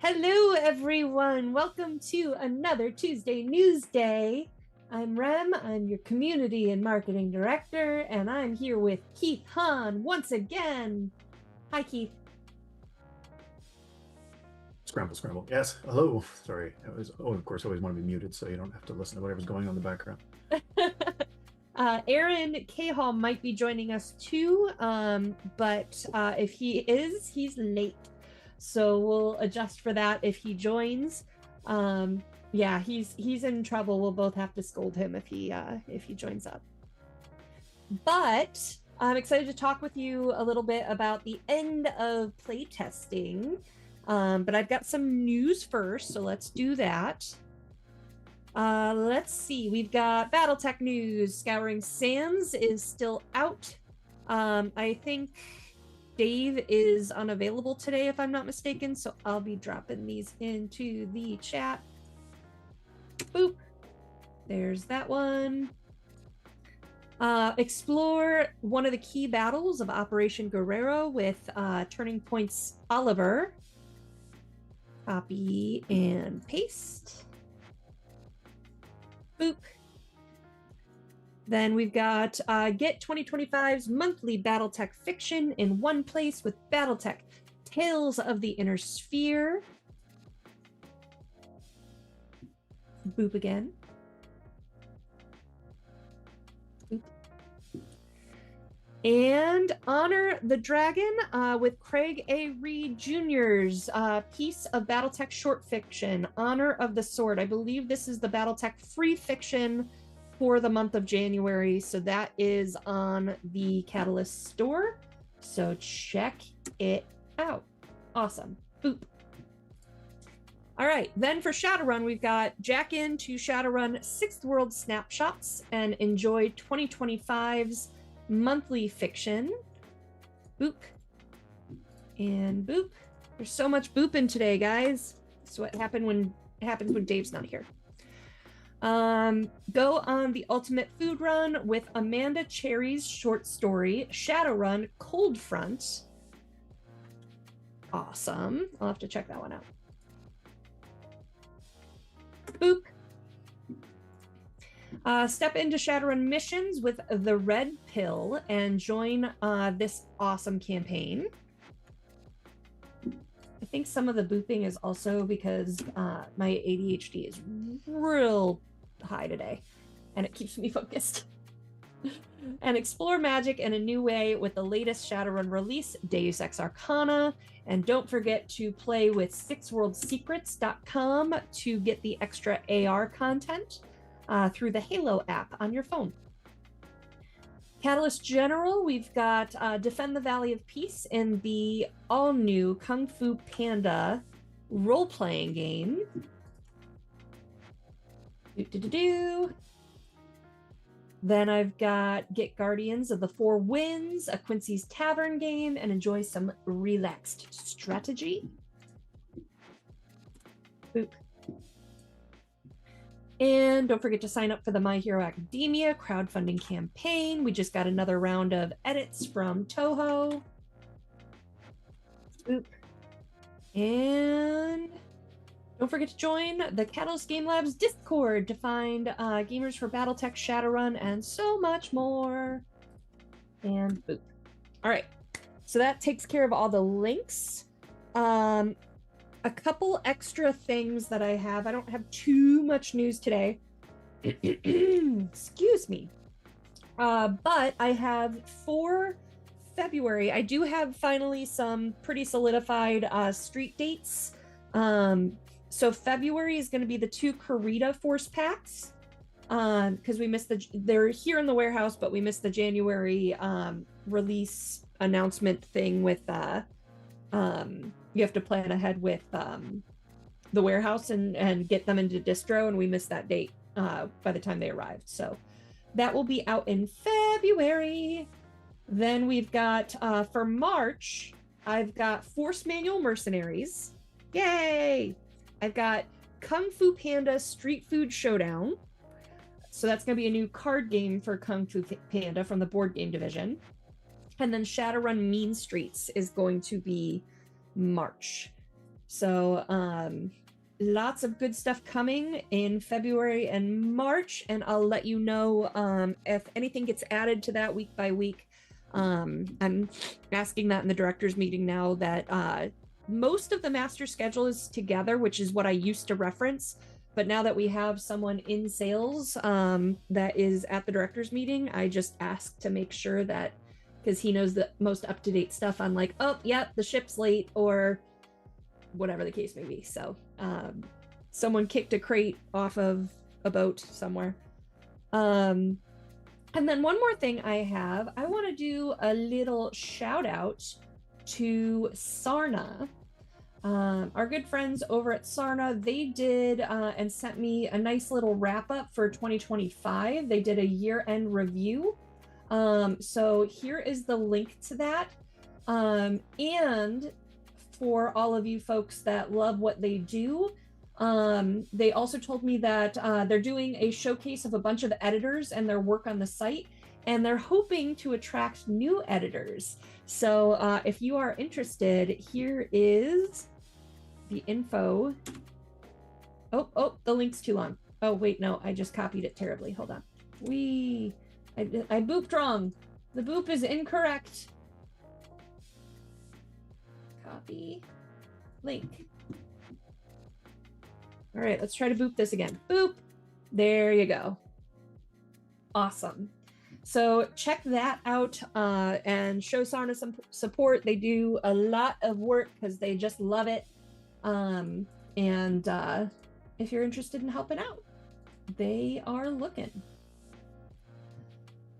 Hello, everyone. Welcome to another Tuesday Newsday. I'm Rem. I'm your community and marketing director, and I'm here with Keith Hann once again. Hi, Keith. Scramble. Yes. Hello. Sorry. Of course, I always want to be muted so you don't have to listen to whatever's going on in the background. Aaron K. Hall might be joining us too, but if he is, he's late. So we'll adjust for that if he joins. Yeah, he's in trouble. We'll both have to scold him if he joins up. But I'm excited to talk with you a little bit about the end of playtesting. But I've got some news first, so let's do that. Let's see. We've got BattleTech news. Scouring Sands is still out. I think Dave is unavailable today, if I'm not mistaken, so I'll be dropping these into the chat. Boop. There's that one. Explore one of the key battles of Operation Guerrero with Turning Point's Oliver. Copy and paste. Boop. Then we've got get 2025's monthly BattleTech fiction in one place with BattleTech Tales of the Inner Sphere. Boop again. Boop. And Honor the Dragon with Craig A. Reed Jr.'s piece of BattleTech short fiction, Honor of the Sword. I believe this is the BattleTech free fiction for the month of January, so that is on the Catalyst store, so check it out. Awesome. Boop. All right, then for Shadowrun, we've got jack into Shadowrun 6th World Snapshots and enjoy 2025's monthly fiction. Boop. And boop. There's so much booping today, guys. That's what happens when Dave's not here. Go on the ultimate food run with Amanda Cherry's short story, Shadowrun Cold Front. Awesome. I'll have to check that one out. Boop. Step into Shadowrun missions with the Red Pill and join this awesome campaign. I think some of the booping is also because my ADHD is real high today, and it keeps me focused. And explore magic in a new way with the latest Shadowrun release, Deus Ex Arcana. And don't forget to play with 6worldsecrets.com to get the extra AR content through the Halo app on your phone. Catalyst General, we've got Defend the Valley of Peace in the all-new Kung Fu Panda role-playing game. Then I've got Get Guardians of the Four Winds, a Quincy's Tavern game, and enjoy some relaxed strategy. Boop. And don't forget to sign up for the My Hero Academia crowdfunding campaign. We just got another round of edits from Toho. Boop. And don't forget to join the Catalyst Game Labs Discord to find gamers for BattleTech, Shadowrun, and so much more. And boop. All right. So that takes care of all the links. A couple extra things that I have. I don't have too much news today. Excuse me. But I have for February, I do have finally some pretty solidified street dates. So February is going to be the 2 Karita Force Packs. Because we missed they're here in the warehouse, but we missed the January release announcement thing with you have to plan ahead with the warehouse and get them into distro, and we missed that date by the time they arrived. So that will be out in February. Then we've got for March, I've got Force Manual Mercenaries. Yay! I've got Kung Fu Panda Street Food Showdown. So that's going to be a new card game for Kung Fu Panda from the board game division. And then Shadowrun Mean Streets is going to be March. So lots of good stuff coming in February and March, and I'll let you know if anything gets added to that week by week. I'm asking that in the directors meeting now that most of the master schedule is together, which is what I used to reference. But now that we have someone in sales that is at the directors meeting, I just asked to make sure that, because he knows the most up-to-date stuff on like, oh, yep, the ship's late, or whatever the case may be. So someone kicked a crate off of a boat somewhere. And then one more thing I want to do a little shout out to Sarna. Our good friends over at Sarna, they did and sent me a nice little wrap up for 2025. They did a year-end review. So here is the link to that. And for all of you folks that love what they do, they also told me that they're doing a showcase of a bunch of editors and their work on the site, and they're hoping to attract new editors. So if you are interested, here is the info. Oh, the link's too long. Oh, wait, no, I just copied it terribly. Hold on. I booped wrong. The boop is incorrect. Copy. Link. All right, let's try to boop this again. Boop. There you go. Awesome. So check that out and show Sarna some support. They do a lot of work because they just love it. And if you're interested in helping out, they are looking.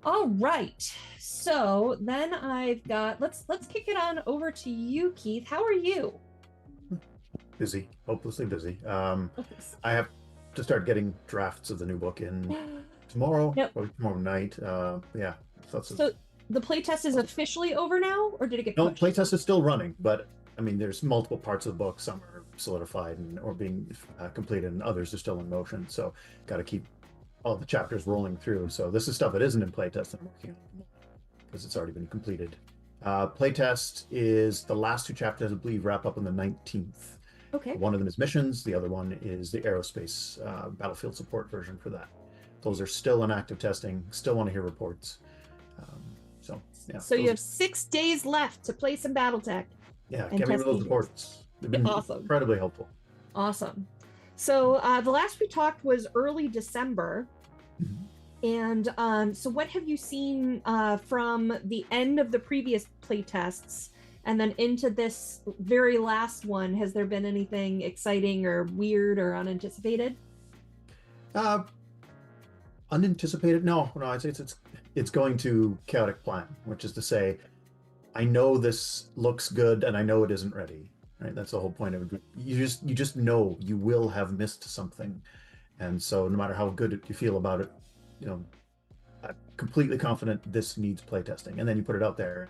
All right. So then I've got, let's kick it on over to you, Keith. How are you? Busy, hopelessly busy. I have to start getting drafts of the new book in tomorrow, or tomorrow night. Yeah. So the playtest is officially over now, or did it get pushed? No, playtest is still running, but I mean, there's multiple parts of the book. Some are solidified or being completed, and others are still in motion. So got to keep all the chapters rolling through. So this is stuff that isn't in playtest that I'm working on because it's already been completed. Playtest is the last two chapters, I believe, wrap up on the 19th. Okay. One of them is missions. The other one is the aerospace battlefield support version for that. Those are still in active testing. Still want to hear reports. So you have 6 days left to play some BattleTech. Yeah, get me those reports. They've been awesome. Incredibly helpful. Awesome. So the last we talked was early December. Mm-hmm. And so what have you seen from the end of the previous playtests and then into this very last one? Has there been anything exciting or weird or unanticipated? Unanticipated? No. I'd say it's going to chaotic plan, which is to say, I know this looks good and I know it isn't ready. Right? That's the whole point of it. You just know you will have missed something, and so no matter how good you feel about it, I'm completely confident this needs playtesting. And then you put it out there,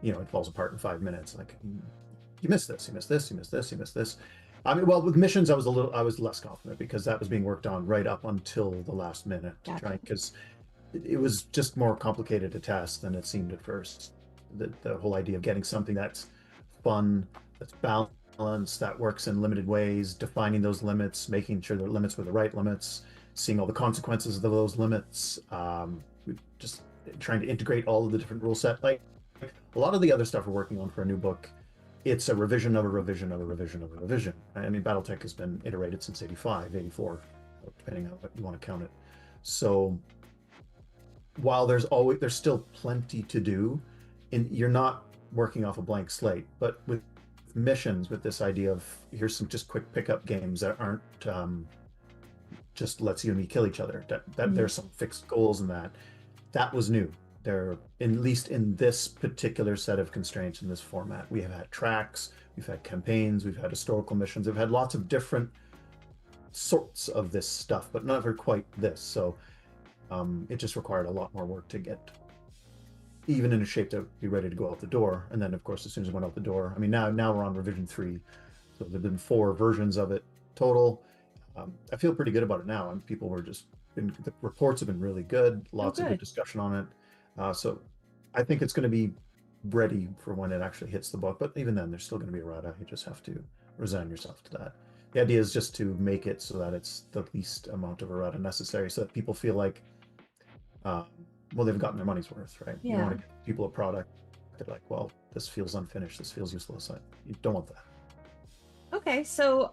and, it falls apart in 5 minutes. Like, you missed this, you missed this, you missed this, you missed this. I mean, well, with missions, I was less confident because that was being worked on right up until the last minute, because it was just more complicated to test than it seemed at first. The whole idea of getting something that's fun, that's balanced, that works in limited ways, defining those limits, making sure the limits were the right limits, seeing all the consequences of those limits, just trying to integrate all of the different rule set. Like a lot of the other stuff we're working on for a new book, it's a revision of a revision of a revision of a revision. I mean, BattleTech has been iterated since 85, 84, depending on what you want to count it. So while there's still plenty to do, and you're not working off a blank slate, but with missions, with this idea of here's some just quick pickup games that aren't just lets you and me kill each other, that there's some fixed goals in that was new. There, at least in this particular set of constraints in this format, we have had tracks, we've had campaigns, we've had historical missions, we've had lots of different sorts of this stuff, but never quite this. So it just required a lot more work to get even in a shape to be ready to go out the door. And then, of course, as soon as it went out the door, I mean, now we're on revision 3. So there've been 4 versions of it total. I feel pretty good about it now. And people were the reports have been really good. Lots of good discussion on it. So I think it's going to be ready for when it actually hits the book. But even then, there's still going to be errata. You just have to resign yourself to that. The idea is just to make it so that it's the least amount of errata necessary, so that people feel like, well, they've gotten their money's worth, right? You don't want to give people a product they're like, well, this feels unfinished, this feels useless. You don't want that. Okay, so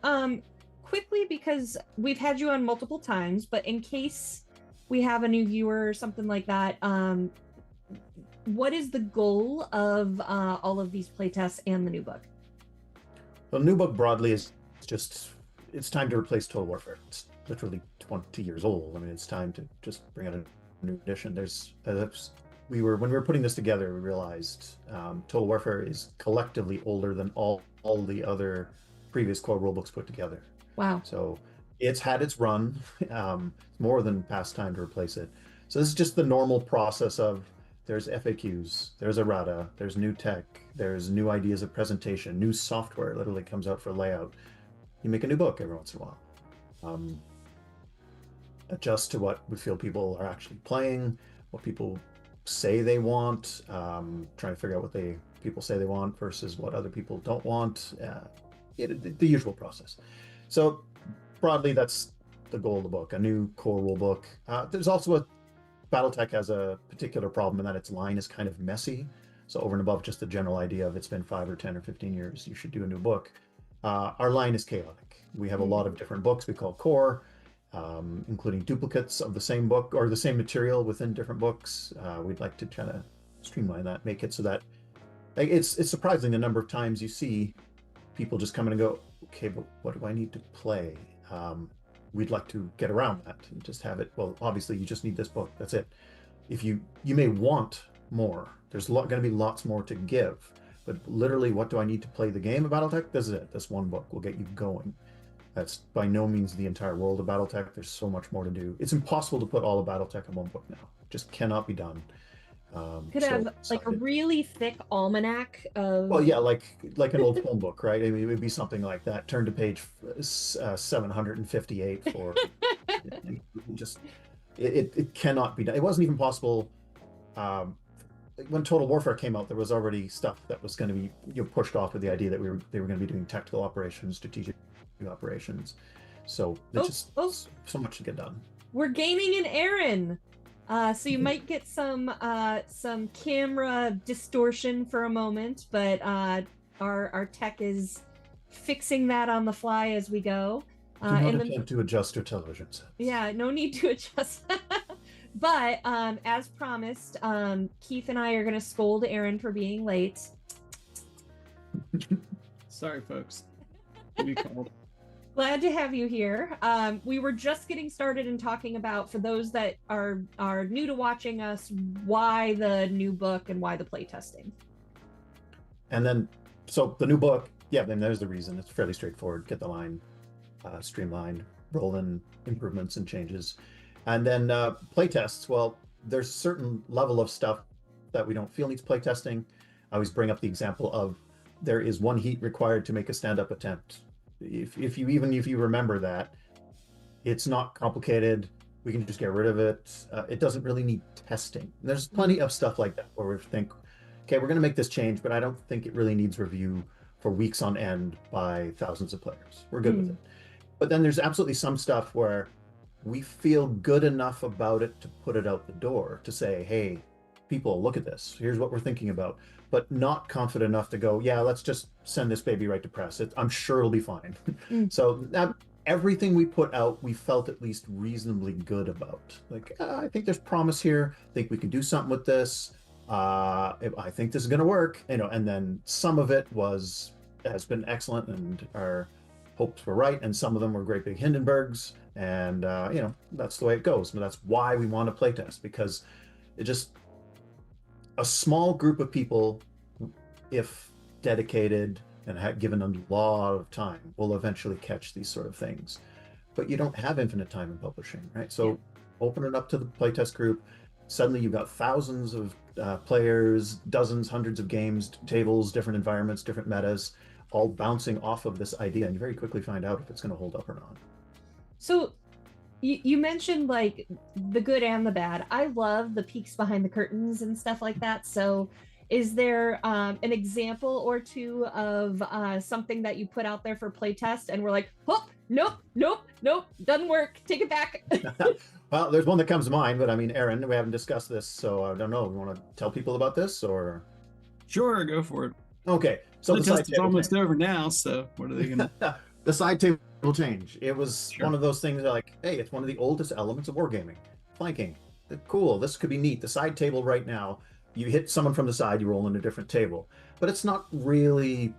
quickly, because we've had you on multiple times, but in case we have a new viewer or something like that, what is the goal of all of these playtests and the new book? The new book broadly is just, it's time to replace Total Warfare. It's literally 20 years old. I mean, it's time to just bring out a new edition. When we were putting this together, we realized Total Warfare is collectively older than all the other previous core rulebooks put together. Wow. So it's had its run. It's more than past time to replace it. So this is just the normal process of, there's FAQs, there's errata, there's new tech, there's new ideas of presentation, new software literally comes out for layout. You make a new book every once in a while. Adjust to what we feel people are actually playing, what people say they want, trying to figure out what people say they want versus what other people don't want. The usual process. So broadly, that's the goal of the book, a new core rule book. There's also BattleTech has a particular problem in that its line is kind of messy. So over and above just the general idea of it's been 5 or 10 or 15 years, you should do a new book. Our line is chaotic. We have a lot of different books we call core, including duplicates of the same book or the same material within different books. We'd like to try to streamline that, make it so that it's surprising the number of times you see people just come in and go, okay, but what do I need to play? We'd like to get around that and just have it. Well, obviously, you just need this book. That's it. If you may want more, there's going to be lots more to give. But literally, what do I need to play the game of BattleTech? This is it. This one book will get you going. That's by no means the entire world of BattleTech. There's so much more to do. It's impossible to put all of BattleTech in one book now. It just cannot be done. Could have like a really thick almanac of. Well, yeah, like an old phone book, right? I mean, it would be something like that. Turn to page 758 for just it cannot be done. It wasn't even possible. When Total Warfare came out, there was already stuff that was going to be pushed off with the idea that they were going to be doing tactical operations, strategic operations. So it's so much to get done. We're gaining an Aaron. So you might get some camera distortion for a moment, but our tech is fixing that on the fly as we go. Do not attempt to adjust your television set. Yeah, no need to adjust. But as promised, Keith and I are going to scold Aaron for being late. Sorry, folks. Be called. Glad to have you here. We were just getting started and talking about, for those that are new to watching us, why the new book and why the playtesting. And then, so the new book, yeah, then there's the reason. It's fairly straightforward. Get the line streamlined, roll in improvements and changes. And then playtests, well, there's a certain level of stuff that we don't feel needs playtesting. I always bring up the example of there is 1 heat required to make a stand-up attempt. If you remember that, it's not complicated. We can just get rid of it. It doesn't really need testing. And there's plenty of stuff like that where we think, okay, we're going to make this change, but I don't think it really needs review for weeks on end by thousands of players. We're good with it. But then there's absolutely some stuff where we feel good enough about it to put it out the door, to say, hey, people, look at this. Here's what we're thinking about. But not confident enough to go, yeah, let's just send this baby right to press. I'm sure it'll be fine. So everything we put out, we felt at least reasonably good about. Like, I think there's promise here. I think we can do something with this. I think this is going to work. And then some of it has been excellent, and our hopes were right, and some of them were great big Hindenburgs. And that's the way it goes. But that's why we want to playtest, because a small group of people, if dedicated and given a lot of time, will eventually catch these sort of things. But you don't have infinite time in publishing, right? So open it up to the playtest group. Suddenly you've got thousands of players, dozens, hundreds of games, tables, different environments, different metas, all bouncing off of this idea, and you very quickly find out if it's going to hold up or not. So you mentioned like the good and the bad. I love the peeks behind the curtains and stuff like that. So is there an example or two of something that you put out there for playtest and we're like, oh, nope, doesn't work, take it back? Well, there's one that comes to mind, but I mean, Aaron, we haven't discussed this, so I don't know. You want to tell people about this, or? Sure, go for it. Okay, so the test is almost over now, so what are they gonna? The side table change. It was Sure. one of those things like, hey, it's one of the oldest elements of wargaming. Flanking. Cool, this could be neat. The side table right now, you hit someone from the side, you roll in a different table. But it's not really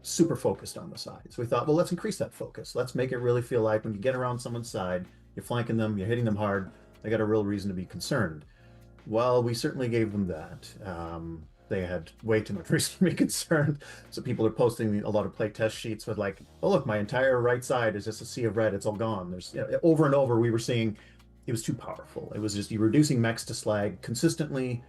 super focused on the side. So we thought, well, let's increase that focus. Let's make it really feel like when you get around someone's side, you're flanking them, you're hitting them hard, they got a real reason to be concerned. Well, we certainly gave them that. They had way too much reason to be concerned. So people are posting a lot of play test sheets with like, oh, look, my entire right side is just a sea of red. It's all gone. There's over and over, we were seeing it was too powerful. It was just you reducing mechs to slag consistently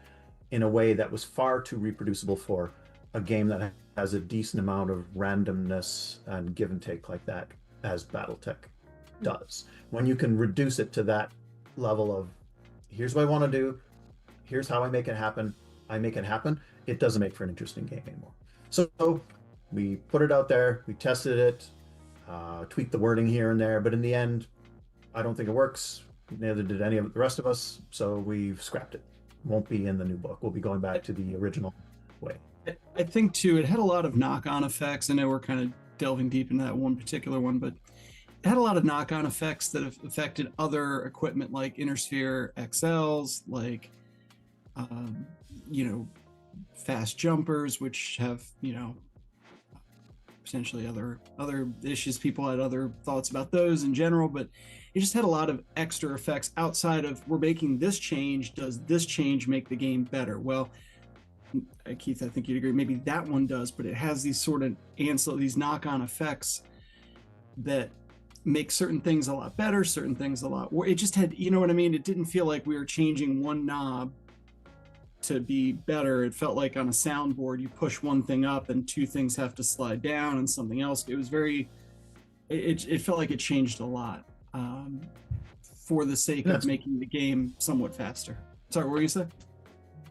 in a way that was far too reproducible for a game that has a decent amount of randomness and give and take like that, as BattleTech does. When you can reduce it to that level of, here's what I want to do, here's how I make it happen, I make it happen, it doesn't make for an interesting game anymore. So we put it out there, we tested it, tweaked the wording here and there, but in the end, I don't think it works. Neither did any of the rest of us, so we've scrapped it. Won't be in the new book. We'll be going back to the original way. I think too, it had a lot of knock-on effects. I know we're kind of delving deep into that one particular one, but it had a lot of knock-on effects that have affected other equipment like Innersphere XLs, like fast jumpers, which have potentially other issues. People had other thoughts about those in general, but it just had a lot of extra effects outside of, we're making this change. Does this change make the game better? Well, Keith, I think you'd agree, maybe that one does, but it has these sort of these knock-on effects that make certain things a lot better, certain things a lot worse. It just had, you know what I mean? It didn't feel like we were changing one knob to be better. It felt like on a soundboard, you push one thing up and two things have to slide down and something else. It was it felt like it changed a lot for the sake of making the game somewhat faster. Sorry, what were you saying?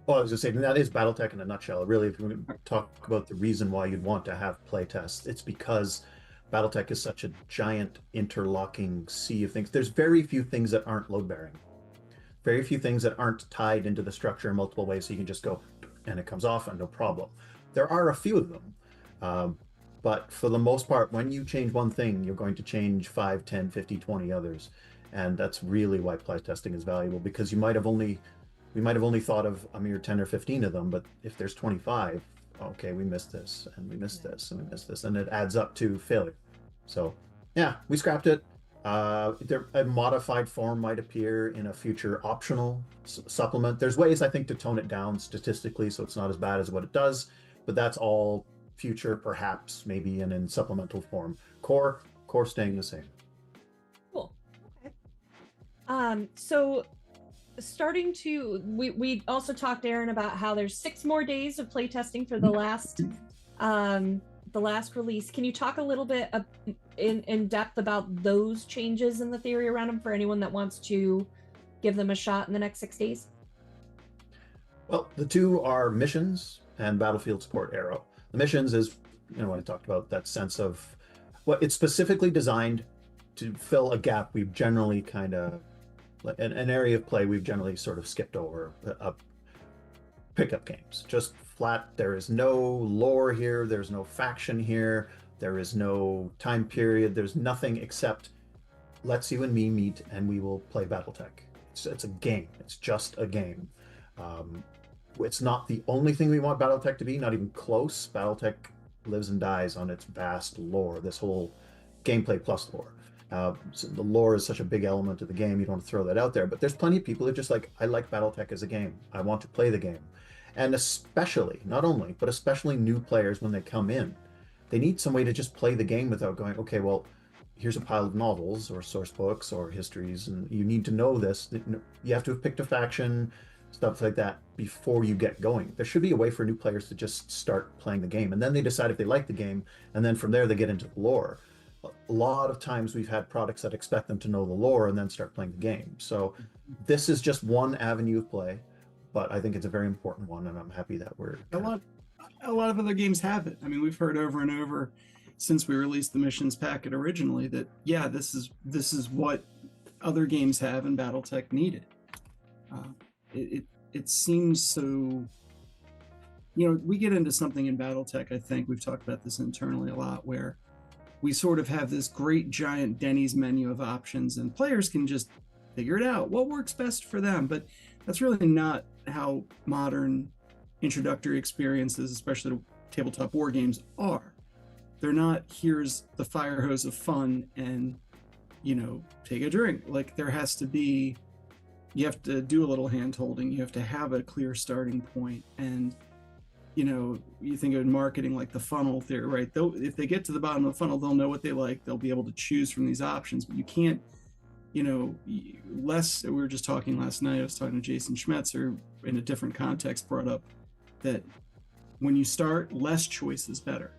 Well, I was just saying, that is BattleTech in a nutshell. Really, if we're going to talk about the reason why you'd want to have playtests, it's because BattleTech is such a giant interlocking sea of things. There's very few things that aren't load-bearing. Very few things that aren't tied into the structure in multiple ways, so you can just go and it comes off and no problem. There are a few of them, but for the most part, when you change one thing, you're going to change 5, 10, 50, 20 others. And that's really why playtesting is valuable, because we might have only thought of a mere 10 or 15 of them, but if there's 25, okay, we missed this, and we missed this, and we missed this, and it adds up to failure. So yeah, we scrapped it. A modified form might appear in a future optional supplement. There's ways, I think, to tone it down statistically so it's not as bad as what it does, but that's all future, perhaps, maybe in supplemental form. Core staying the same. Cool. Okay. So starting to, we also talked, Aaron, about how there's 6 more days of playtesting for the last release. Can you talk a little bit in depth about those changes in the theory around them for anyone that wants to give them a shot in the next 6 days? Well, the two are missions and battlefield support arrow. The missions is, what I talked about, that sense of what it's specifically designed to fill a gap we've generally kind of, an area of play we've generally sort of skipped over. Pickup games, just flat. There is no lore here, there's no faction here, there is no time period, there's nothing except let's you and me meet and we will play BattleTech. It's a game, it's just a game. It's not the only thing we want BattleTech to be, not even close. BattleTech lives and dies on its vast lore, this whole gameplay plus lore. So the lore is such a big element of the game, you don't want to throw that out there, but there's plenty of people who are just like, I like BattleTech as a game, I want to play the game. And especially, not only, but especially new players when they come in, they need some way to just play the game without going, okay, well, here's a pile of novels or source books or histories, and you need to know this. You have to have picked a faction, stuff like that, before you get going. There should be a way for new players to just start playing the game, and then they decide if they like the game, and then from there they get into the lore. A lot of times we've had products that expect them to know the lore and then start playing the game. So this is just one avenue of play. but I think it's a very important one, and I'm happy that we're a lot of other games have it. I mean, we've heard over and over since we released the missions packet originally that this is what other games have and BattleTech needed. It seems so. We get into something in BattleTech. I think we've talked about this internally a lot, where we sort of have this great giant Denny's menu of options, and players can just figure it out what works best for them. But that's really not how modern introductory experiences, especially tabletop war games, are. They're not, here's the fire hose of fun and take a drink. Like, there has to be, you have to do a little hand holding, you have to have a clear starting point. And you think of marketing like the funnel theory, right? If they get to the bottom of the funnel, they'll know what they like, they'll be able to choose from these options. But you can't, we were just talking last night, I was talking to Jason Schmetzer in a different context, brought up that when you start, less choice is better.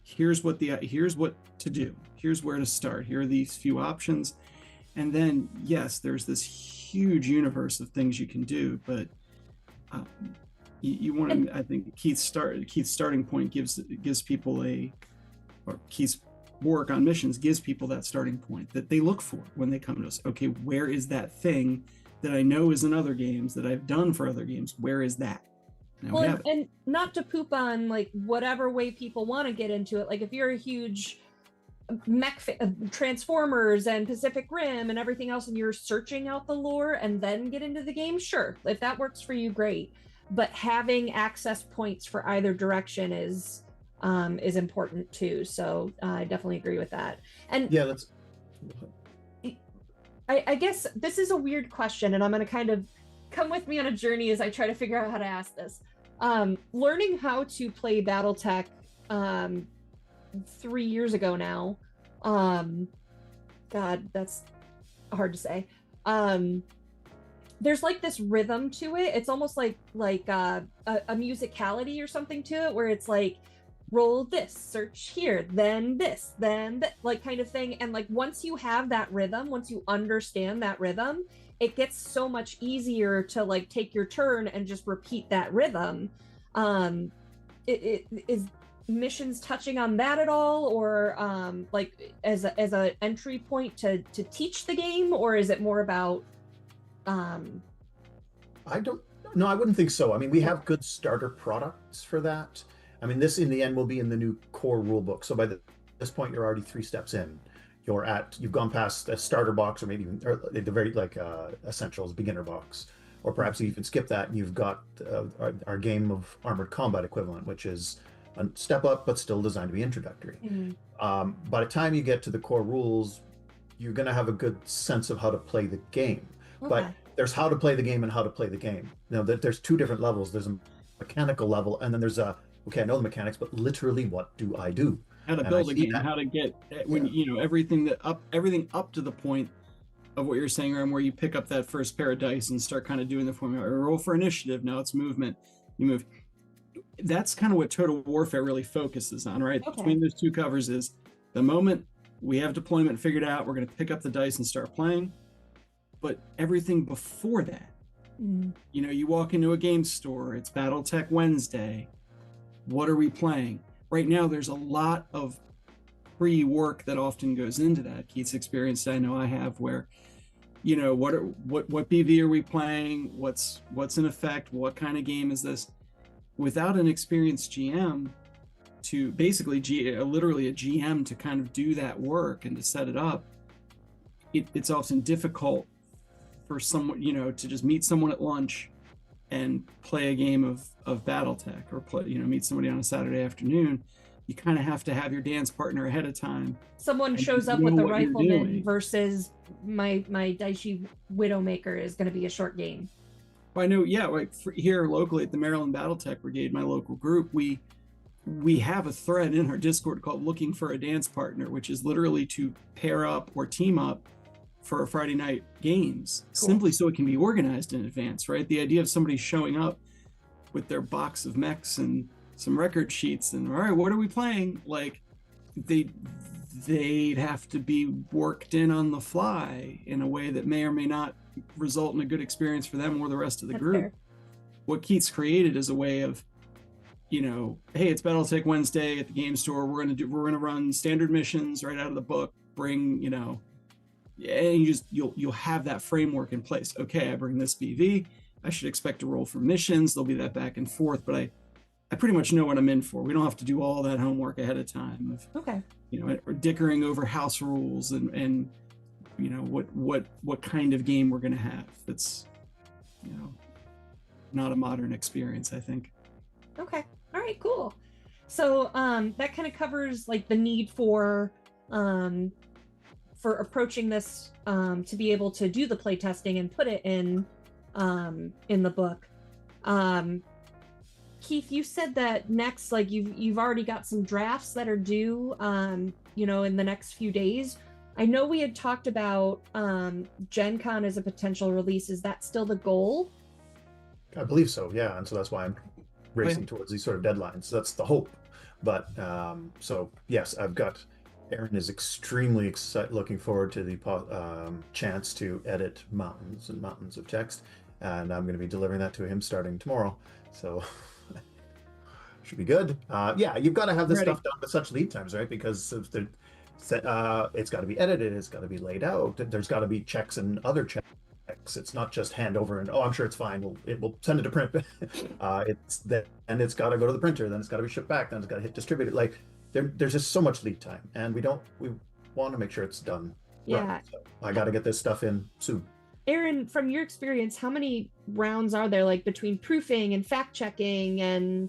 Here's what to do, here's where to start, here are these few options, and then yes, there's this huge universe of things you can do, but you want to, I think Keith's starting point gives people or Keith's work on missions gives people that starting point that they look for when they come to us. Okay, where is that thing that I know is in other games, that I've done for other games? Where is that? Well, and not to poop on like whatever way people want to get into it. Like, if you're a huge Transformers and Pacific Rim and everything else, and you're searching out the lore and then get into the game, sure, if that works for you, great. But having access points for either direction is important too. So I definitely agree with that. And yeah, that's. I guess this is a weird question, and I'm going to kind of come with me on a journey as I try to figure out how to ask this. Learning how to play BattleTech 3 years ago now. God, that's hard to say. There's like this rhythm to it. It's almost like a musicality or something to it, where it's like, roll this, search here, then this, then that, like, kind of thing. And like, once you have that rhythm, once you understand that rhythm, it gets so much easier to like take your turn and just repeat that rhythm. It is missions touching on that at all, or like as a entry point to teach the game, or is it more about I wouldn't think so. I mean, we have good starter products for that. I mean, this in the end will be in the new core rulebook. So by this point, you're already 3 steps in. You've gone past a starter box, or maybe even the very essentials beginner box, or perhaps you even skip that and you've got our game of armored combat equivalent, which is a step up but still designed to be introductory. Mm-hmm. By the time you get to the core rules, you're going to have a good sense of how to play the game. Okay. But there's how to play the game and how to play the game. There's 2 different levels. There's a mechanical level, and then there's okay, I know the mechanics, but literally, what do I do? How to build a game, how to get everything up to the point of what you're saying, around where you pick up that first pair of dice and start kind of doing the formula. Roll for initiative. Now it's movement. You move. That's kind of what Total Warfare really focuses on, right? Okay. Between those 2 covers is the moment we have deployment figured out, we're going to pick up the dice and start playing. But everything before that, you walk into a game store, it's BattleTech Wednesday. What are we playing? Right now, there's a lot of pre-work that often goes into that. Keith's experience, I know I have, where, what BV are we playing? What's in effect? What kind of game is this? Without an experienced GM to basically literally a GM to kind of do that work and to set it up, it's often difficult for someone, to just meet someone at lunch and play a game of BattleTech, or meet somebody on a Saturday afternoon. You kind of have to have your dance partner ahead of time. Someone shows up with a rifleman versus my Daichi Widowmaker is going to be a short game. Well, I know, like here locally at the Maryland BattleTech Brigade, my local group, we have a thread in our Discord called Looking for a Dance Partner, which is literally to pair up or team up for Friday night games, simply so it can be organized in advance, right? The idea of somebody showing up with their box of mechs and some record sheets and, all right, what are we playing? Like, they'd have to be worked in on the fly in a way that may or may not result in a good experience for them or the rest of the group. what Keith's created is a way of, you know, hey, it's BattleTech Wednesday at the game store. We're gonna run standard missions right out of the book. Bring, you know, and you'll have that framework in place. Okay, I bring this BV. I should expect to roll for missions. There'll be that back and forth, but I pretty much know what I'm in for. We don't have to do all that homework ahead of time of, Okay. you know, or dickering over house rules and you know what kind of game we're going to have. That's, you know, not a modern experience, I think. Okay. All right, cool. So that kind of covers like the need for approaching this to be able to do the playtesting and put it in the book. Keith, you said that next, like you've already got some drafts that are due, you know, in the next few days. I know we had talked about Gen Con as a potential release. Is that still the goal? I believe so, yeah. And so that's why I'm racing towards these sort of deadlines. That's the hope. But so yes, Aaron is extremely looking forward to the chance to edit mountains and mountains of text, and I'm going to be delivering that to him starting tomorrow. So should be good. Yeah, you've got to have this stuff done with such lead times, right? Because of it's got to be edited, it's got to be laid out. There's got to be checks and other checks. It's not just hand over and I'm sure it's fine. We'll send it to print. And it's got to go to the printer. Then it's got to be shipped back. Then it's got to hit distributed. Like there's just so much lead time, and we want to make sure it's done. Yeah. Right. So I got to get this stuff in soon. Aaron, from your experience, how many rounds are there, like between proofing and fact checking and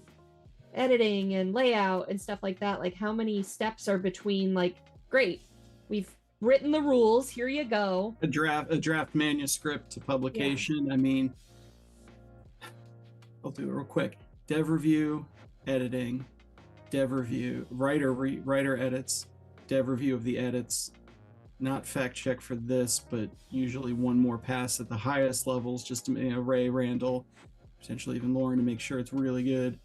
editing and layout and stuff like that? Like how many steps are between, like, great, we've written the rules, here you go, a draft manuscript to publication? Yeah. I mean, I'll do it real quick. Dev review, editing, dev review, writer edits, dev review of the edits, not fact check for this, but usually one more pass at the highest levels, just to, you know, Ray, Randall, potentially even Lauren, to make sure it's really good.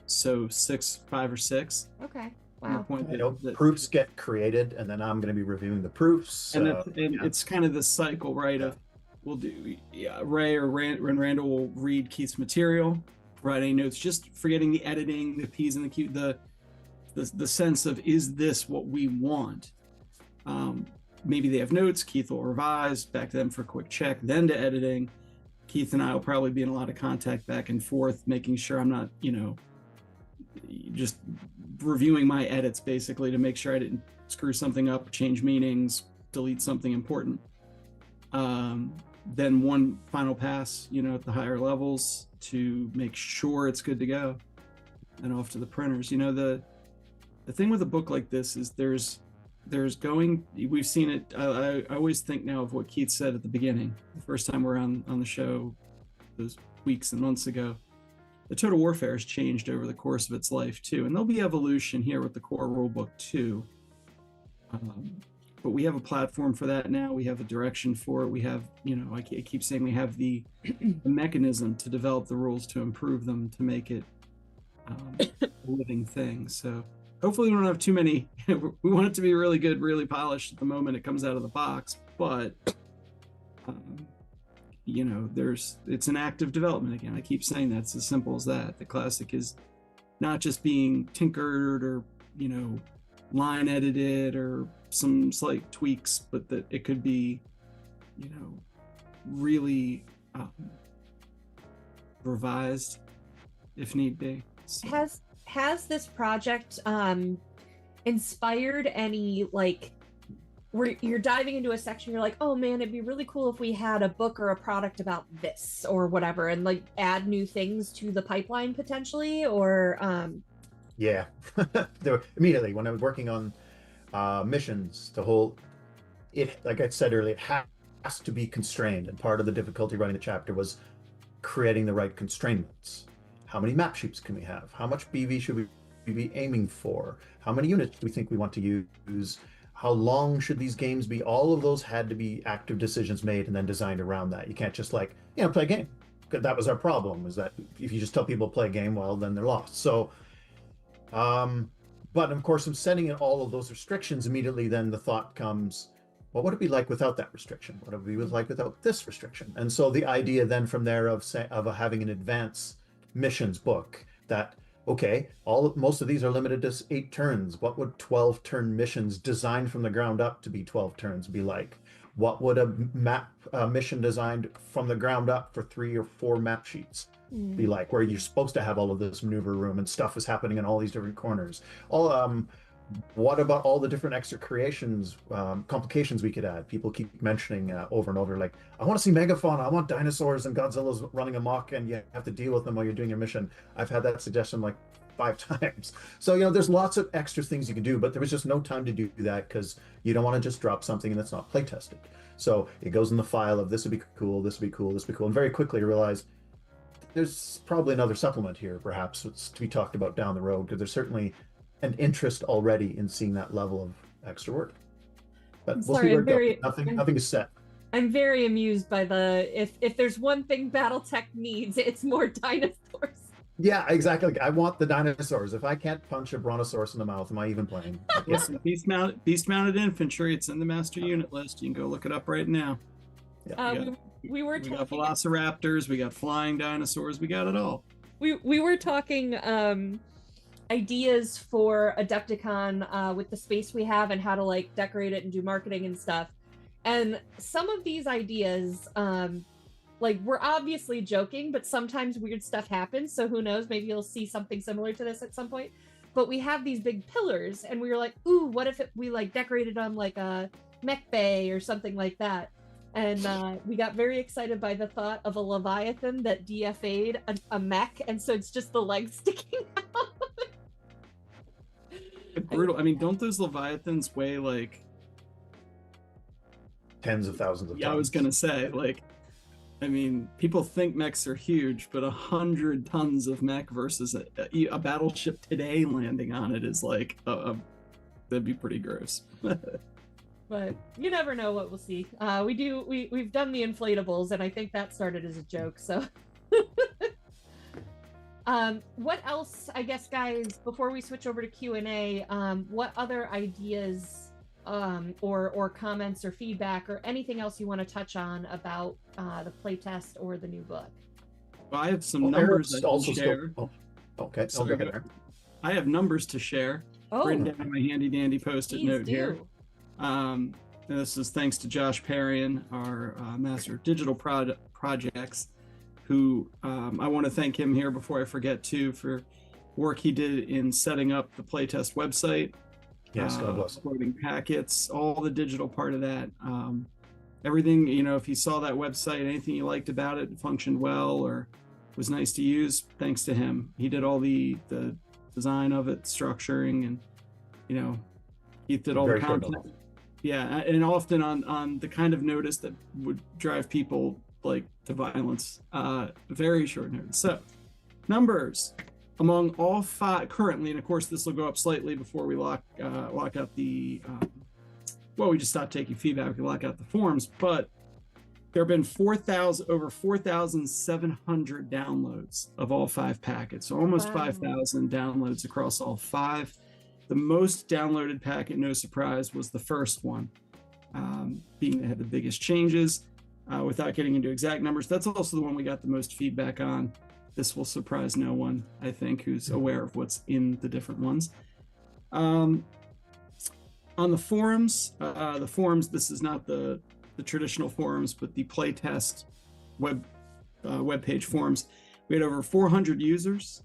So 5 or 6. Okay. Wow. Proofs get created, and then I'm going to be reviewing the proofs. And it's kind of the cycle, right? Of we'll do Ray or Randall will read Keith's material, write any notes, just forgetting the editing, the P's and the Q, the sense of, is this what we want? Maybe they have notes. Keith will revise back to them for a quick check, then to editing. Keith and I will probably be in a lot of contact back and forth, making sure I'm not, you know, just reviewing my edits basically to make sure I didn't screw something up, change meanings, delete something important. Then one final pass, you know, at the higher levels to make sure it's good to go, and off to the printers. You know, the thing with a book like this is we've seen it. I always think now of what Keith said at the beginning, the first time we're on the show those weeks and months ago. The Total Warfare has changed over the course of its life too, and there'll be evolution here with the core rulebook too. But we have a platform for that now. We have a direction for it. We have, you know, I keep saying we have the mechanism to develop the rules, to improve them, to make it a living thing. So hopefully we don't have too many. We want it to be really good, really polished at the moment it comes out of the box, but you know, it's an active development. Again, I keep saying that's as simple as that. The classic is not just being tinkered or, you know, line edited or some slight tweaks, but that it could be, you know, really revised if need be. So. Has this project inspired any, like, where you're diving into a section, you're like, oh man, it'd be really cool if we had a book or a product about this or whatever, and like add new things to the pipeline potentially? Or yeah. Immediately when I was working on missions, like I said earlier, it has to be constrained, and part of the difficulty running the chapter was creating the right constraints. How many map sheets can we have? How much BV should we be aiming for? How many units do we think we want to use? How long should these games be? All of those had to be active decisions made and then designed around that. You can't just, like, you know, play a game. That was our problem, is that if you just tell people to play a game, well, then they're lost. So, but of course, I'm setting in all of those restrictions immediately. Then the thought comes, what would it be like without that restriction? What would it be like without this restriction? And so the idea then from there of having an advance missions book that, okay, most of these are limited to 8 turns. What would 12 turn missions designed from the ground up to be 12 turns be like? What would a map mission designed from the ground up for 3 or 4 map sheets be like, where you're supposed to have all of this maneuver room and stuff is happening in all these different corners? What about all the different extra creations, complications we could add? People keep mentioning over and over, like, I want to see megafauna, I want dinosaurs and Godzilla's running amok, and you have to deal with them while you're doing your mission. I've had that suggestion like 5 times. So, there's lots of extra things you can do, but there was just no time to do that because you don't want to just drop something that's not play tested. So it goes in the file of this would be cool, this would be cool, this would be cool. And very quickly realize there's probably another supplement here, perhaps, it's to be talked about down the road, because there's certainly an interest already in seeing that level of extra work. But we'll see where it goes. Nothing is set. I'm very amused by if there's one thing BattleTech needs, it's more dinosaurs. Yeah, exactly. I want the dinosaurs. If I can't punch a brontosaurus in the mouth, am I even playing? Yes, beast mounted infantry. It's in the master unit list. You can go look it up right now. Yeah. We got velociraptors. We got flying dinosaurs. We got it all. We were talking ideas for Adepticon with the space we have and how to like decorate it and do marketing and stuff. And some of these ideas, like, we're obviously joking, but sometimes weird stuff happens. So who knows? Maybe you'll see something similar to this at some point. But we have these big pillars, and we were like, ooh, what if we like decorated on like a mech bay or something like that? And we got very excited by the thought of a Leviathan that DFA'd a mech, and so it's just the legs sticking out. Brutal. I mean, don't those Leviathans weigh like tens of thousands of tons? Yeah, I was gonna say, like, I mean, people think mechs are huge, but 100 tons of mech versus a battleship today landing on it is like that'd be pretty gross. But you never know what we'll see. We've done the inflatables, and I think that started as a joke. So, what else? I guess, guys, before we switch over to Q&A, what other ideas, or comments or feedback or anything else you want to touch on about the playtest or the new book? Well, I have some numbers I can share. Okay. Sorry, I have numbers to share. Written down in my handy dandy post-it note here. And this is thanks to Josh Perrion, our master of digital projects, who I want to thank him here before I forget too for work he did in setting up the playtest website. Yes, God bless. Uploading packets, all the digital part of that. Everything, if you saw that website, anything you liked about it, functioned well or was nice to use, thanks to him. He did all the design of it, structuring, and he did all the content. Yeah, and often on the kind of notice that would drive people like to violence. Very short notice. So, numbers among all 5 currently, and of course this will go up slightly before we lock out the. We just stopped taking feedback. We lock out the forums, but there have been over 4,700 downloads of all 5 packets. So almost 5,000 downloads across all 5. The most downloaded packet, no surprise, was the first one, being they had the biggest changes. Without getting into exact numbers, that's also the one we got the most feedback on. This will surprise no one, I think, who's aware of what's in the different ones. On the forums, this is not the traditional forums, but the playtest webpage forums. We had over 400 users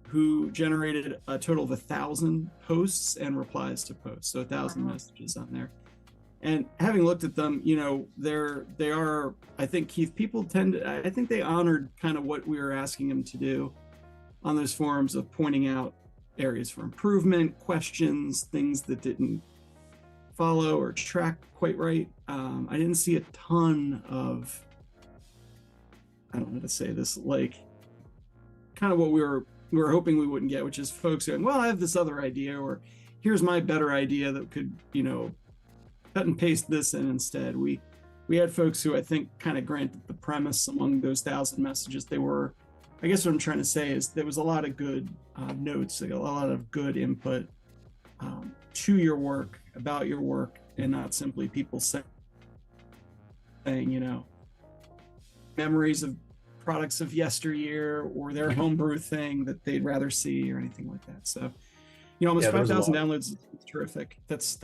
who generated a total of 1,000 posts and replies to posts, so 1,000 messages on there. And having looked at them, they are, I think, Keith, I think they honored kind of what we were asking them to do on those forums of pointing out areas for improvement, questions, things that didn't follow or track quite right. I didn't see a ton of, I don't know how to say this, like kind of what we were hoping we wouldn't get, which is folks going, well, I have this other idea, or here's my better idea that could, cut and paste this in instead. We had folks who I think kind of granted the premise among those 1,000 messages. I guess what I'm trying to say is there was a lot of good notes, a lot of good input to your work, about your work, and not simply people saying, you know, memories of products of yesteryear or their homebrew thing that they'd rather see or anything like that. So, you know, almost 5,000 downloads is terrific. That's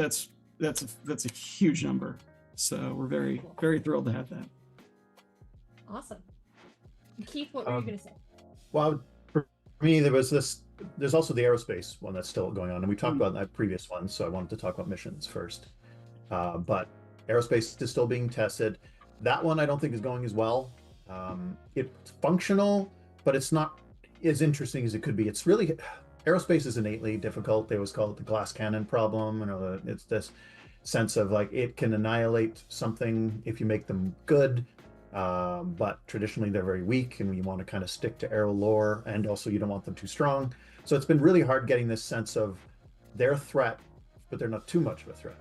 a huge number. So we're very, very thrilled to have that. Awesome. Keith, what were you going to say? Well, for me, there's also the aerospace one that's still going on, and we talked about that previous one, so I wanted to talk about missions first. But aerospace is still being tested. That one I don't think is going as well. It's functional, but it's not as interesting as it could be. It's really, aerospace is innately difficult. They always call it the glass cannon problem. You know, it's this sense of like it can annihilate something if you make them good. But traditionally they're very weak, and you want to kind of stick to aero lore, and also you don't want them too strong. So it's been really hard getting this sense of they're a threat, but they're not too much of a threat.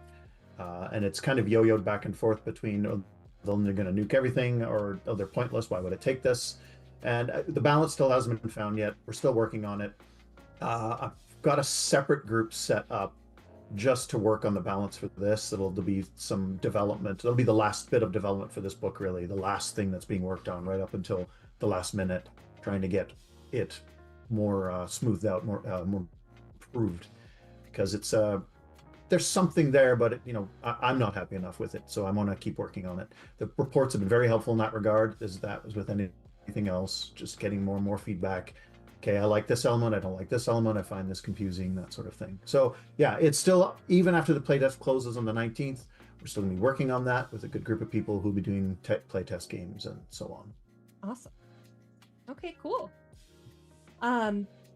And it's kind of yo-yoed back and forth between, oh, they're going to nuke everything, or oh, they're pointless, why would it take this? And the balance still hasn't been found yet. We're still working on it. I've got a separate group set up just to work on the balance for this. There'll be some development. It'll be the last bit of development for this book, really, the last thing that's being worked on right up until the last minute, trying to get it more smoothed out, more improved, because it's there's something there, but I'm not happy enough with it, so I'm gonna keep working on it. The reports have been very helpful in that regard, as that was with anything else, just getting more and more feedback. Okay, I like this element, I don't like this element, I find this confusing, that sort of thing. So yeah, it's still, even after the playtest closes on the 19th, we're still gonna be working on that with a good group of people who'll be doing playtest games and so on. Awesome. Okay, cool.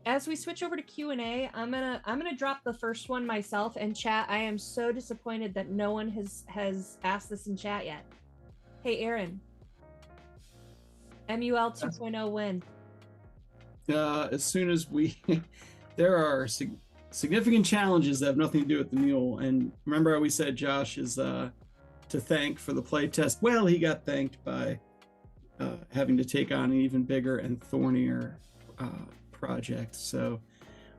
As we switch over to Q&A, I'm gonna drop the first one myself. And chat, I am so disappointed that no one has asked this in chat yet. Hey, Aaron, MUL 2.0 when? As soon as there are significant challenges that have nothing to do with the mule. And remember how we said Josh is to thank for the playtest? Well, he got thanked by having to take on an even bigger and thornier project. So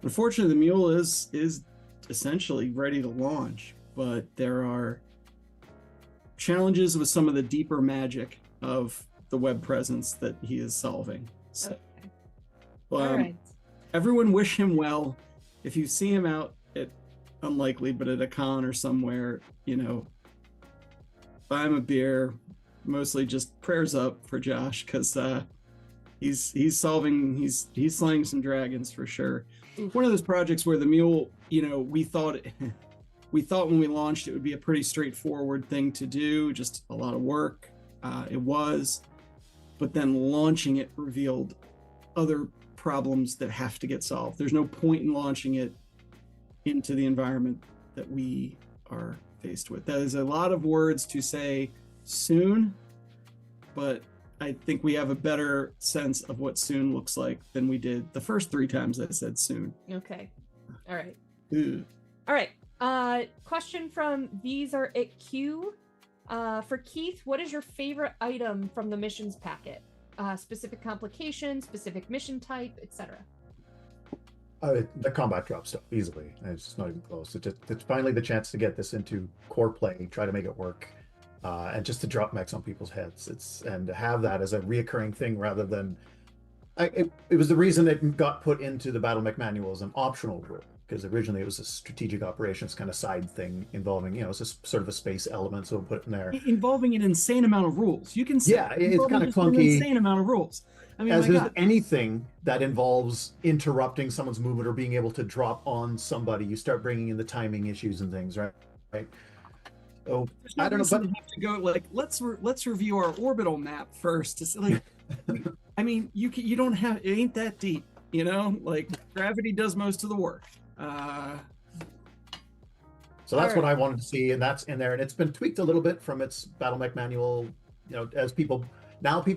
unfortunately, the mule is essentially ready to launch, but there are challenges with some of the deeper magic of the web presence that he is solving. So, okay. All right. Everyone wish him well. If you see him out at, unlikely, but at a con or somewhere, buy him a beer. Mostly just prayers up for Josh, because he's slaying some dragons for sure. One of those projects where the mule, we thought when we launched it would be a pretty straightforward thing to do, just a lot of work. It was, but then launching it revealed other problems that have to get solved. There's no point in launching it into the environment that we are faced with. That is a lot of words to say soon, but I think we have a better sense of what soon looks like than we did the first 3 times I said soon. Okay. All right. Ooh. All right. Question from These Are It Q. For Keith, what is your favorite item from the missions packet? Specific complication, specific mission type, etc. The combat drop stuff, easily. It's not even close. It's finally the chance to get this into core play, try to make it work, and just to drop mechs on people's heads. And to have that as a reoccurring thing rather than... It was the reason it got put into the Battle Mech Manual as an optional rule, because originally it was a strategic operations kind of side thing involving, it's a sort of a space element, so we'll put it in there. Involving an insane amount of rules. You can say it's kind of clunky. An insane amount of rules. I mean, as there's anything that involves interrupting someone's movement or being able to drop on somebody, you start bringing in the timing issues and things, right? So no, I don't know, but have to go like let's review our orbital map first. It's like, I mean, you don't have, it ain't that deep, like gravity does most of the work. So that's what I wanted to see, and that's in there, and it's been tweaked a little bit from its Battle Mech Manual. As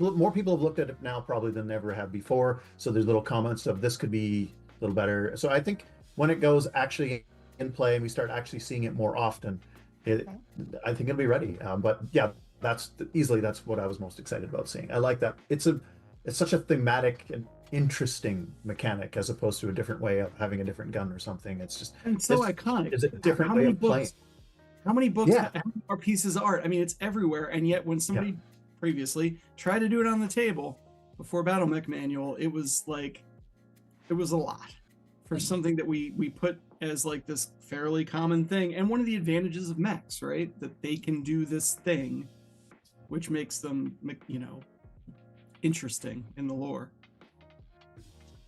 more people have looked at it now probably than they ever have before. So there's little comments of this could be a little better. So I think when it goes actually in play and we start actually seeing it more often, I think it'll be ready. But yeah, that's what I was most excited about seeing. I like that it's such a thematic and interesting mechanic as opposed to a different way of having a different gun or something. It's just iconic. It's a different way of playing. How many books Yeah. how many are pieces of art? I mean, it's everywhere. And yet when somebody previously tried to do it on the table before BattleTech Manual, it was a lot for something that we put as like this fairly common thing. And one of the advantages of mechs, right? That they can do this thing, which makes them, interesting in the lore.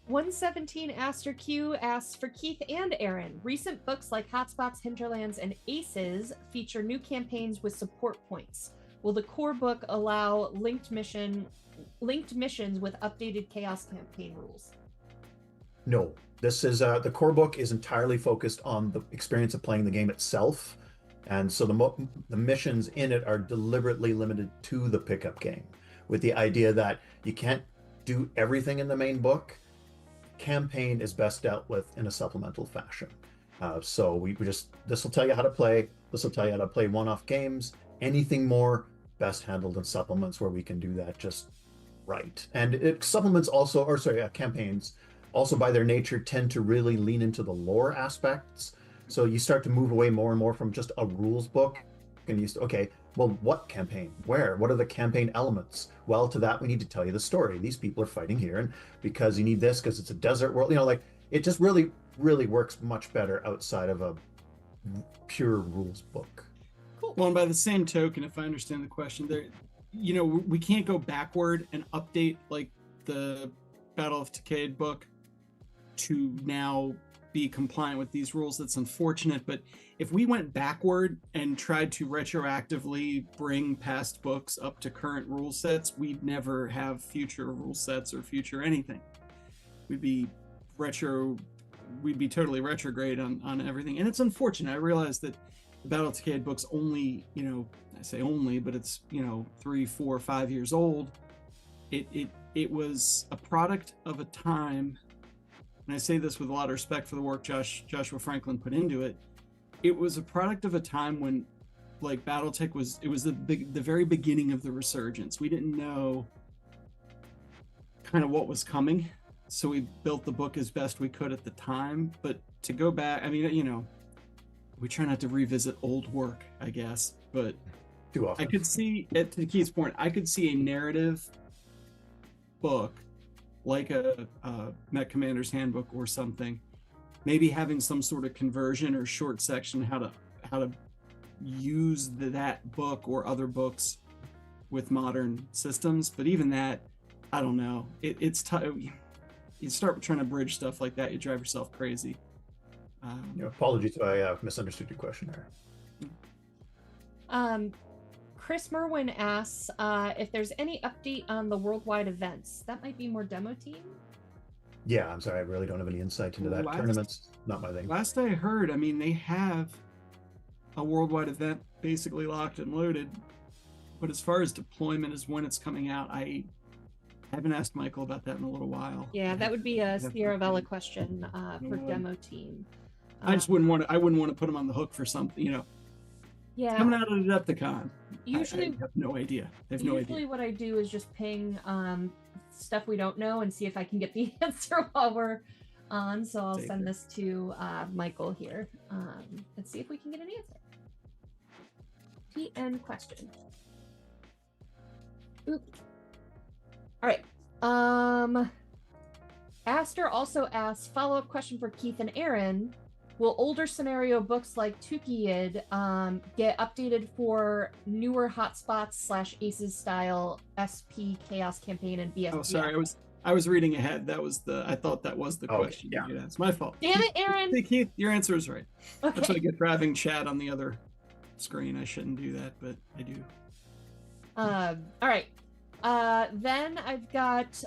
117 Aster Q asks for Keith and Aaron. Recent books like Hotspots, Hinterlands, and Aces feature new campaigns with support points. Will the core book allow linked missions with updated Chaos campaign rules? No, this is the core book is entirely focused on the experience of playing the game itself, and so the missions in it are deliberately limited to the pickup game, with the idea that you can't do everything in the main book. Campaign is best dealt with in a supplemental fashion. So we just, this will tell you how to play. This will tell you how to play one-off games. Anything more, best handled in supplements where we can do that just right. And supplements also, campaigns also by their nature tend to really lean into the lore aspects. So you start to move away more and more from just a rules book. And okay, well, what campaign? Where? What are the campaign elements? Well, to that, we need to tell you the story. These people are fighting here, and because you need this, because it's a desert world, it just really, really works much better outside of a pure rules book. Cool. Well, and by the same token, if I understand the question, we can't go backward and update like the Battle of Decade book to now be compliant with these rules. That's unfortunate, but if we went backward and tried to retroactively bring past books up to current rule sets, we'd never have future rule sets or future anything. We'd be totally retrograde on everything. And it's unfortunate. I realize that the Battle of Decade book's only, I say only, but it's, 3, 4, 5 years old. It was a product of a time, and I say this with a lot of respect for the work Joshua Franklin put into it. It was a product of a time when, like, BattleTech was the very beginning of the resurgence. We didn't know kind of what was coming, so we built the book as best we could at the time. But to go back, I mean, we try not to revisit old work, I guess. But too often. I could see, to Keith's point, I could see a narrative book like a Mech Commander's Handbook or something, maybe having some sort of conversion or short section how to use that book or other books with modern systems. But even that, I don't know. It's tough. You start trying to bridge stuff like that, you drive yourself crazy. Apologies if I misunderstood your question there. Chris Merwin asks if there's any update on the worldwide events. That might be more demo team. Yeah, I'm sorry. I really don't have any insight into that. Tournaments, not my thing. Last I heard, I mean, they have a worldwide event basically locked and loaded. But as far as deployment is when it's coming out, I haven't asked Michael about that in a little while. Yeah, that would be a Sierra Vela question for demo team. I just wouldn't want to put him on the hook for something, Yeah. Coming out of Adepticon. Usually, I have no idea. Usually what I do is just ping stuff we don't know and see if I can get the answer while we're on. So I'll send this to Michael here and see if we can get an answer. TN question. Oop. All right. Aster also asks, follow-up question for Keith and Aaron. Will older scenario books like Tukiyid get updated for newer hotspots / Aces style SP Chaos campaign and BFP? Oh, sorry, I was reading ahead. I thought that was the question. Yeah, it's my fault. Damn it, Aaron! Hey, Keith, your answer is right. Okay. That's what I get for having chat on the other screen. I shouldn't do that, but I do. All right. Then I've got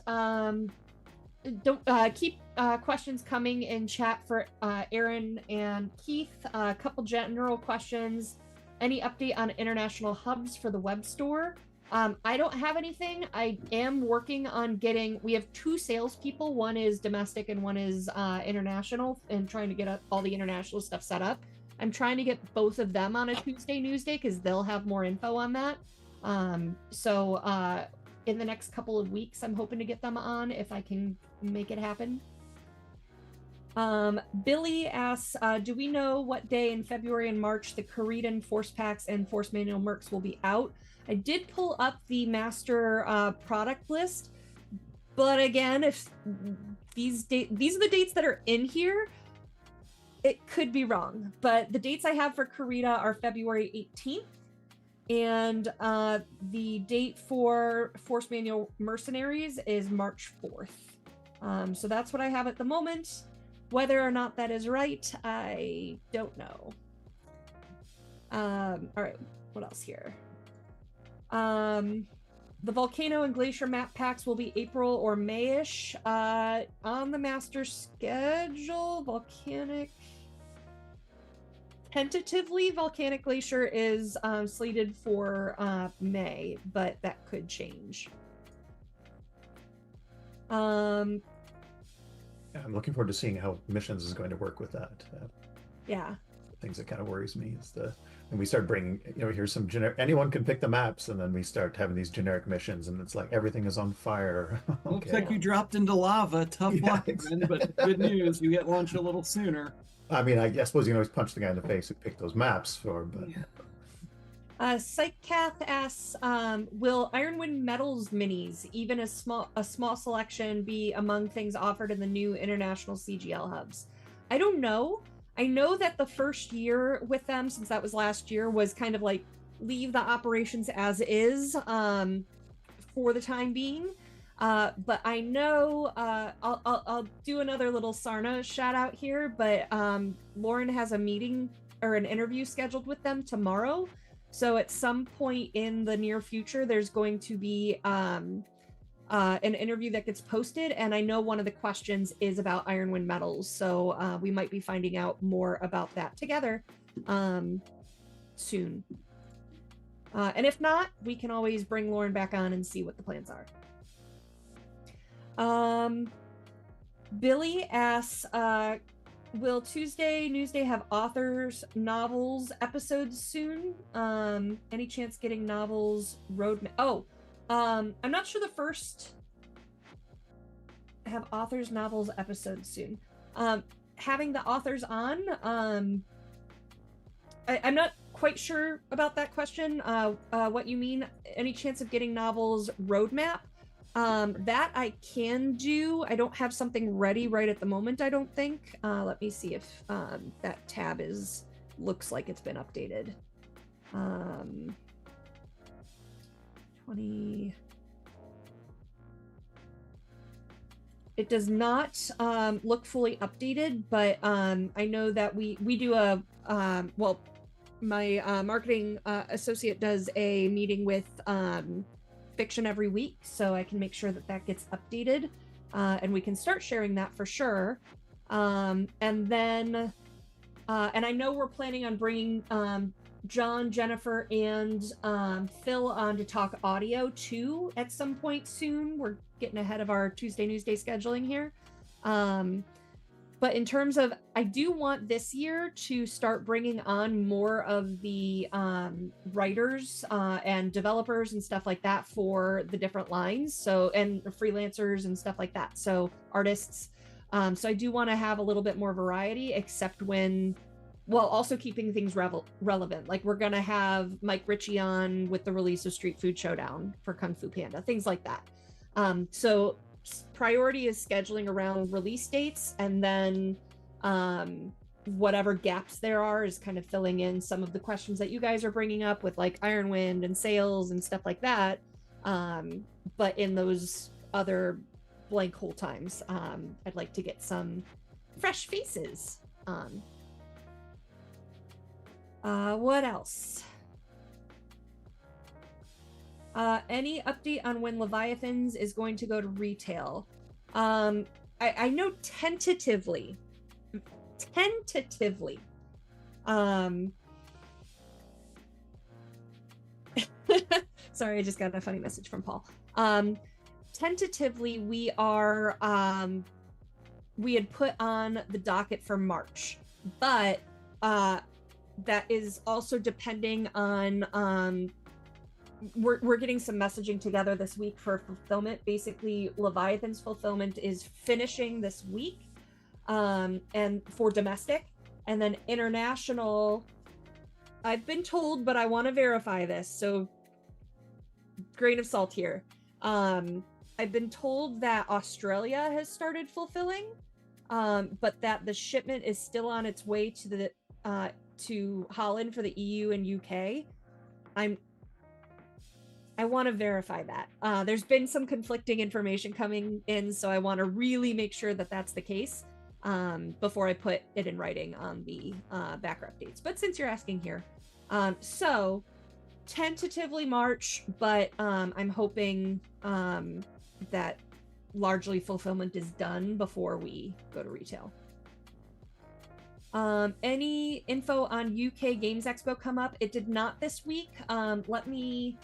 keep questions coming in chat for Aaron and Keith. A couple general questions. Any update on international hubs for the web store? I don't have anything. I am working on we have 2 salespeople. One is domestic and one is international, and trying to get all the international stuff set up. I'm trying to get both of them on a Tuesday Newsday because they'll have more info on that. So in the next couple of weeks, I'm hoping to get them on if I can make it happen. Billy asks, do we know what day in February and March the Karidan Force Packs and Force Manual Mercs will be out? I did pull up the master product list, but again, if these are the dates that are in here, it could be wrong. But the dates I have for Karita are February 18th, and the date for Force Manual Mercenaries is March 4th. So that's what I have at the moment. Whether or not that is right, I don't know. All right, what else here? The Volcano and Glacier map packs will be April or May-ish. On the master schedule, tentatively, Volcanic Glacier is slated for May, but that could change. I'm looking forward to seeing how missions is going to work with that. Yeah. Things that kind of worries me is and we start bringing, here's some generic, anyone can pick the maps, and then we start having these generic missions, and it's like everything is on fire. Okay. Looks like you dropped into lava. Tough luck, exactly. But good news, you get launched a little sooner. I mean, I suppose you can always punch the guy in the face who picked those maps but. Psychcath asks, will Ironwind Metals minis, even a small selection, be among things offered in the new international CGL hubs? I don't know. I know that the first year with them, since that was last year, was kind of like leave the operations as is for the time being. But I know I'll do another little Sarna shout out here, but Lauren has a meeting or an interview scheduled with them tomorrow. So at some point in the near future, there's going to be an interview that gets posted, and I know one of the questions is about Ironwind Metals, so we might be finding out more about that together soon. And if not, we can always bring Lauren back on and see what the plans are. Billy asks, will Newsday have authors novels episodes soon? Any chance getting novels roadmap? I'm not sure the first have authors novels episodes soon. Having the authors on, I'm not quite sure about that question. What you mean? Any chance of getting novels roadmap? That I can do. I don't have something ready right at the moment, I don't think. Let me see if that tab looks like it's been updated. 20. It does not look fully updated, but I know that we do a my marketing associate does a meeting with fiction every week, so I can make sure that gets updated, and we can start sharing that for sure. And then and I know we're planning on bringing John, Jennifer, and Phil on to talk audio too at some point soon. We're getting ahead of our Tuesday Newsday scheduling here. But in terms of, I do want this year to start bringing on more of the writers and developers and stuff like that for the different lines. So, and freelancers and stuff like that. So artists. So I do want to have a little bit more variety, except when, while also keeping things relevant. Like we're going to have Mike Ritchie on with the release of Street Food Showdown for Kung Fu Panda, things like that. So priority is scheduling around release dates, and then whatever gaps there are is kind of filling in some of the questions that you guys are bringing up with like Ironwind and sales and stuff like that. But in those other blank hole times, I'd like to get some fresh faces on. What else? Any update on when Leviathans is going to go to retail? I know tentatively. Sorry, I just got a funny message from Paul. Tentatively, we had put on the docket for March, but that is also depending on we're getting some messaging together this week for fulfillment. Basically, Leviathan's fulfillment is finishing this week, and for domestic, and then international. I've been told, but I want to verify this, so grain of salt here. I've been told that Australia has started fulfilling, but that the shipment is still on its way to the to Holland for the EU and UK. I want to verify that. There's been some conflicting information coming in, so I want to really make sure that that's the case before I put it in writing on the backer updates. But since you're asking here, so tentatively March, but I'm hoping that largely fulfillment is done before we go to retail. Any info on UK Games Expo come up? It did not this week. Let me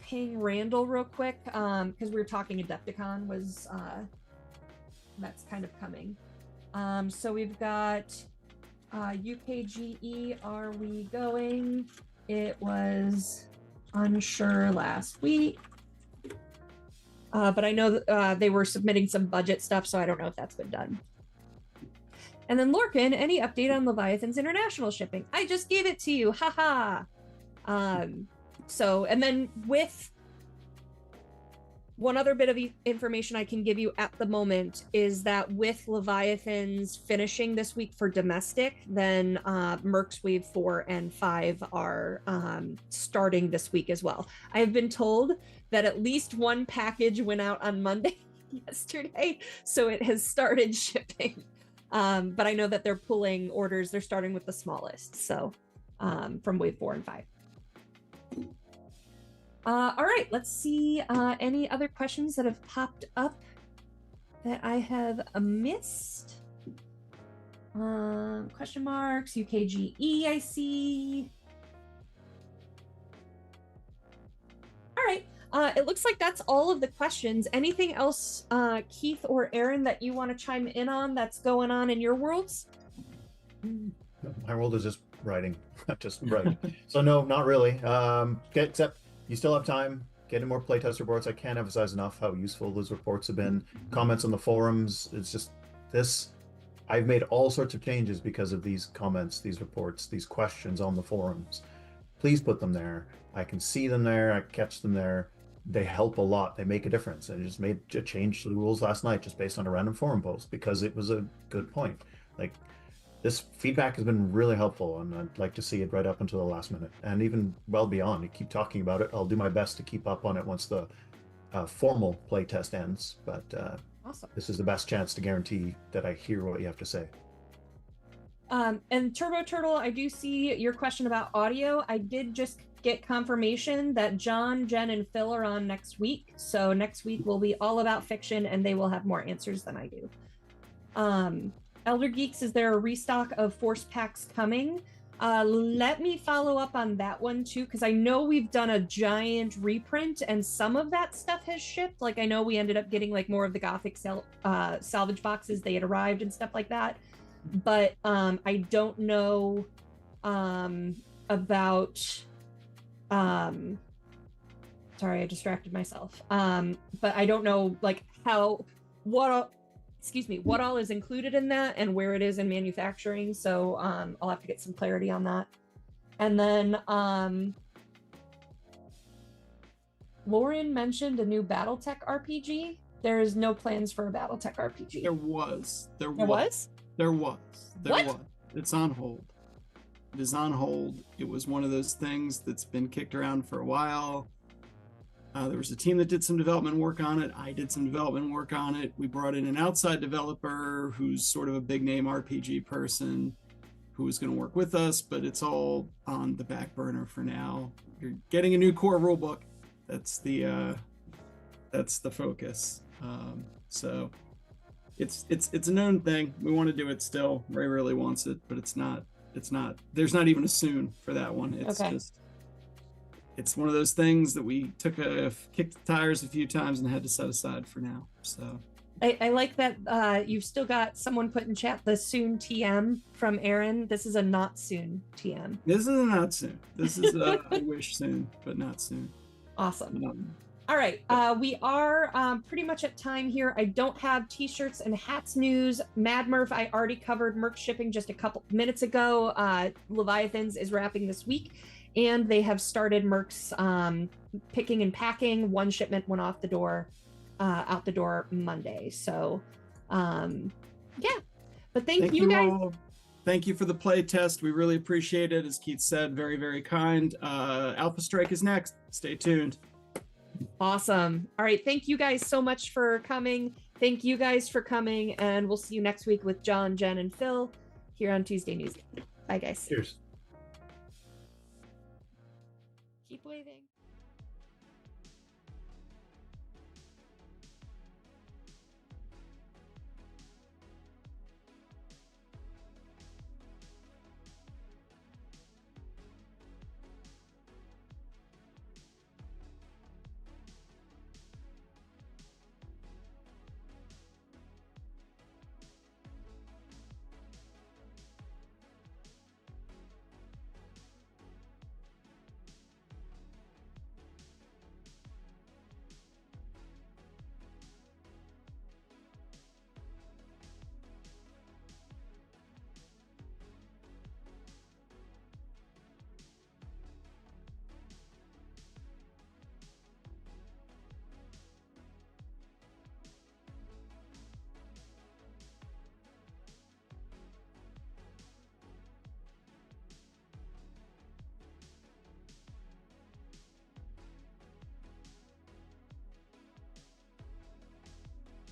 ping Randall real quick, because we were talking Adepticon was that's kind of coming. So we've got UKGE, are we going? It was unsure last week. But I know they were submitting some budget stuff, so I don't know if that's been done. And then Lorcan, any update on Leviathan's international shipping? I just gave it to you, haha. So, and then with one other bit of information I can give you at the moment is that with Leviathan's finishing this week for domestic, then Mercs Wave 4 and 5 are starting this week as well. I have been told that at least one package went out on Monday yesterday, so it has started shipping. But I know that they're pulling orders. They're starting with the smallest, so from Wave 4 and 5. All right, let's see any other questions that have popped up that I have missed. Question marks, UKGE, I see. All right, it looks like that's all of the questions. Anything else, Keith or Aaron, that you want to chime in on that's going on in your worlds? My world is just writing, just writing. So no, not really. Except you still have time. Get in more playtest reports. I can't emphasize enough how useful those reports have been. Comments on the forums. It's just this. I've made all sorts of changes because of these comments, these reports, these questions on the forums. Please put them there. I can see them there. I catch them there. They help a lot. They make a difference. I just made a change to the rules last night just based on a random forum post because it was a good point. Like, this feedback has been really helpful, and I'd like to see it right up until the last minute, and even well beyond. You keep talking about it. I'll do my best to keep up on it once the formal playtest ends, but awesome. This is the best chance to guarantee that I hear what you have to say. And Turbo Turtle, I do see your question about audio. I did just get confirmation that John, Jen, and Phil are on next week. So next week will be all about fiction, and they will have more answers than I do. Elder Geeks, is there a restock of Force Packs coming? Let me follow up on that one too, because I know we've done a giant reprint and some of that stuff has shipped. Like, I know we ended up getting like more of the Gothic salvage boxes. They had arrived and stuff like that. But I don't know about... sorry, I distracted myself. But I don't know like what all is included in that and where it is in manufacturing. So I'll have to get some clarity on that. And then Lauren mentioned a new BattleTech RPG. There is no plans for a BattleTech RPG. There was. What? It's on hold. It is on hold. It was one of those things that's been kicked around for a while. There was a team that did some development work on it. I did some development work on it. We brought in an outside developer who's sort of a big name RPG person who was going to work with us, but it's all on the back burner for now. You're getting a new core rulebook. That's the focus. So it's a known thing. We want to do it still. Ray really wants it, but it's not. There's not even a soon for that one. It's okay. It's one of those things that we kicked the tires a few times and had to set aside for now. So I like that you've still got someone put in chat the soon TM from Aaron. This is a not soon TM. This is a not soon. This is a I wish soon, but not soon. Awesome. All right, we are pretty much at time here. I don't have t-shirts and hats news. Mad Murph, I already covered merch shipping just a couple minutes ago. Leviathans is wrapping this week, and they have started Merc's picking and packing. One shipment went off the door, out the door Monday. So, yeah. But thank you guys. All. Thank you for the play test. We really appreciate it. As Keith said, very, very kind. Alpha Strike is next. Stay tuned. Awesome. All right. Thank you guys so much for coming. Thank you guys for coming. And we'll see you next week with John, Jen, and Phil here on Tuesday Newsday. Bye, guys. Cheers. Keep waving.